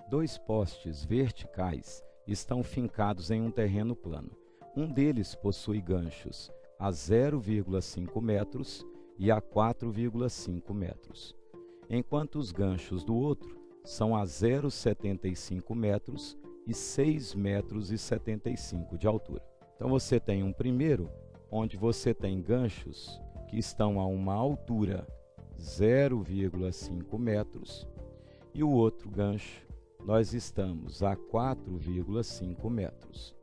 Dois postes verticais estão fincados em um terreno plano. Um deles possui ganchos a 0,5 metros e a 4,5 metros, enquanto os ganchos do outro são a 0,75 metros e 6,75 metros de altura. Então você tem um primeiro, onde você tem ganchos que estão a uma altura 0,5 metros, e o outro gancho nós estamos a 4,5 metros.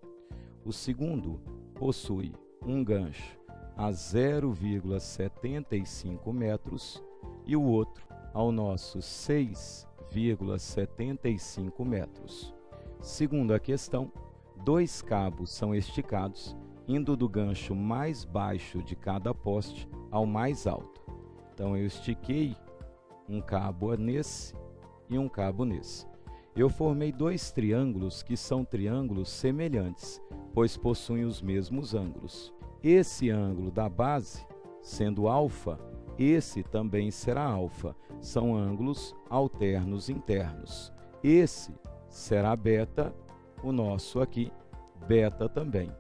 O segundo possui um gancho a 0,75 metros e o outro ao nosso 6,75 metros. Segundo a questão, dois cabos são esticados, indo do gancho mais baixo de cada poste ao mais alto. Então eu estiquei um cabo nesse e um cabo nesse. Eu formei dois triângulos que são triângulos semelhantes, pois possuem os mesmos ângulos. Esse ângulo da base, sendo alfa, esse também será alfa. São ângulos alternos internos. Esse será beta, o nosso aqui, beta também.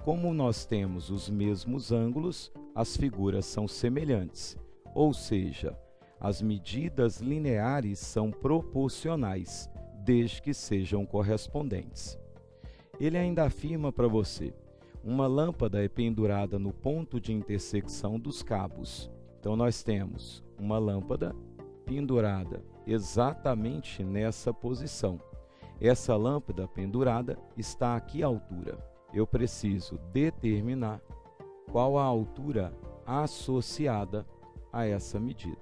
Como nós temos os mesmos ângulos, as figuras são semelhantes, ou seja, as medidas lineares são proporcionais, desde que sejam correspondentes. Ele ainda afirma para você: uma lâmpada é pendurada no ponto de intersecção dos cabos. Então nós temos uma lâmpada pendurada exatamente nessa posição. Essa lâmpada pendurada está aqui à altura. Eu preciso determinar qual a altura associada a essa medida.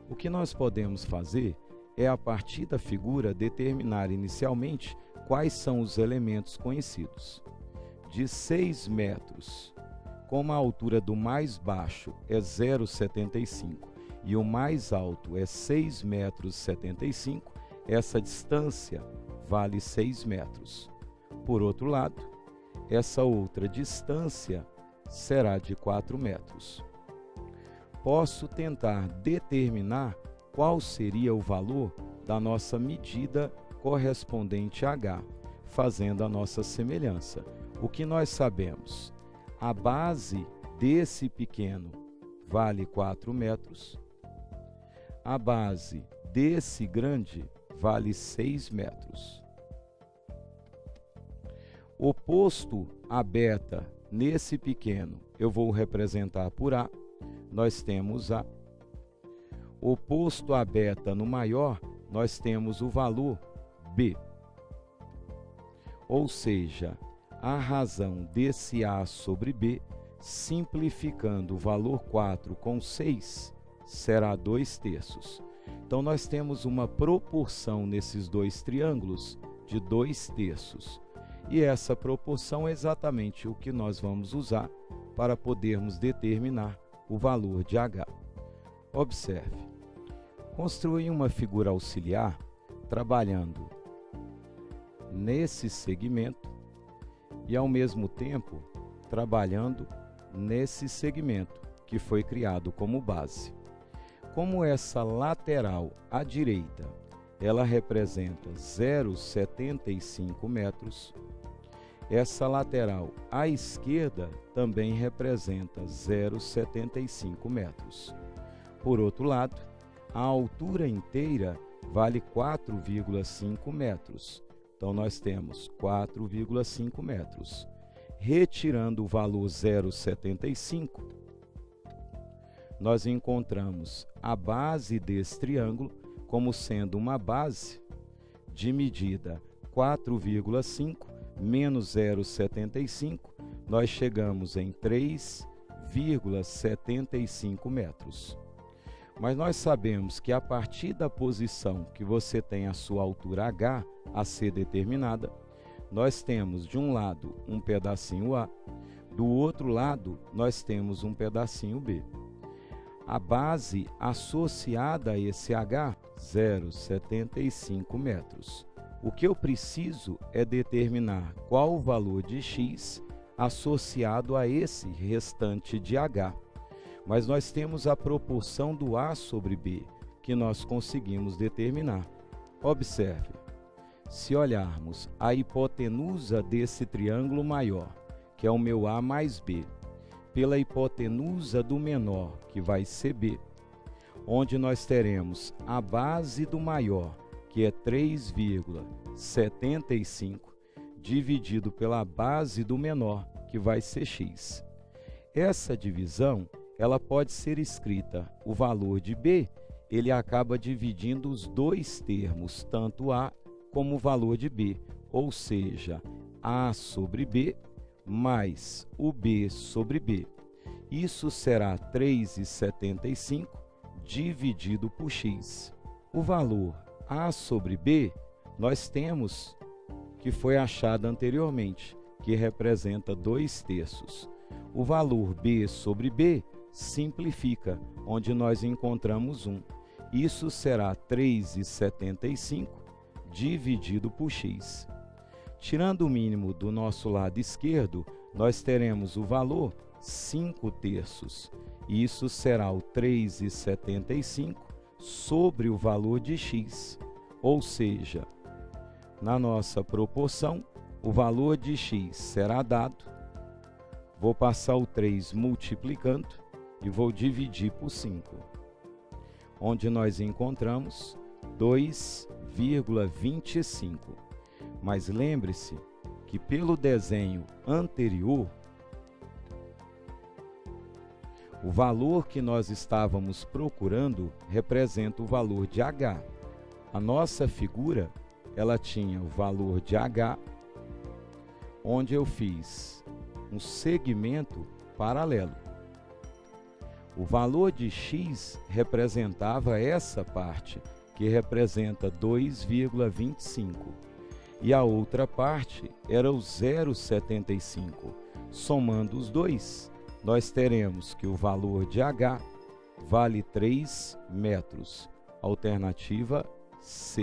O que nós podemos fazer é, a partir da figura, determinar inicialmente quais são os elementos conhecidos. De 6 metros, como a altura do mais baixo é 0,75 e o mais alto é 6,75 metros, essa distância vale 6 metros. Por outro lado, essa outra distância será de 4 metros. Posso tentar determinar qual seria o valor da nossa medida correspondente a H, fazendo a nossa semelhança. O que nós sabemos? A base desse pequeno vale 4 metros, a base desse grande vale 6 metros. Oposto a beta nesse pequeno, eu vou representar por A, nós temos A. Oposto a beta no maior, nós temos o valor B. Ou seja, a razão desse A sobre B, simplificando o valor 4 com 6, será 2/3. Então nós temos uma proporção nesses dois triângulos de 2/3. E essa proporção é exatamente o que nós vamos usar para podermos determinar o valor de H. Observe. Construí uma figura auxiliar trabalhando nesse segmento e, ao mesmo tempo, trabalhando nesse segmento que foi criado como base. Como essa lateral à direita, ela representa 0,75 metros, essa lateral à esquerda também representa 0,75 metros. Por outro lado, a altura inteira vale 4,5 metros. Então, nós temos 4,5 metros. Retirando o valor 0,75, nós encontramos a base desse triângulo como sendo uma base de medida 4,5 menos 0,75, nós chegamos em 3,75 metros. Mas nós sabemos que, a partir da posição que você tem a sua altura H a ser determinada, nós temos de um lado um pedacinho A, do outro lado nós temos um pedacinho B. A base associada a esse H, 0,75 metros. O que eu preciso é determinar qual o valor de X associado a esse restante de H. Mas nós temos a proporção do A sobre B, que nós conseguimos determinar. Observe, Se olharmos a hipotenusa desse triângulo maior, que é o meu A mais B, pela hipotenusa do menor, que vai ser B, onde nós teremos a base do maior, que é 3,75, dividido pela base do menor, que vai ser x. Essa divisão, ela pode ser escrita, o valor de B, ele acaba dividindo os dois termos, tanto A como o valor de B, ou seja, A sobre B mais o B sobre B. Isso será 3,75 dividido por x. O valor A sobre B, nós temos que foi achado anteriormente, que representa 2/3. O valor B sobre B simplifica, onde nós encontramos 1. Isso será 3,75 dividido por x. Tirando o mínimo do nosso lado esquerdo, nós teremos o valor 5/3. Isso será o 3,75 sobre o valor de x. Ou seja, na nossa proporção, o valor de x será dado. Vou passar o 3 multiplicando e vou dividir por 5, onde nós encontramos 2,25. Mas lembre-se que pelo desenho anterior, o valor que nós estávamos procurando representa o valor de H. A nossa figura, ela tinha o valor de H, onde eu fiz um segmento paralelo. O valor de x representava essa parte, que representa 2,25. E a outra parte era o 0,75. Somando os dois, nós teremos que o valor de H vale 3 metros. Alternativa C.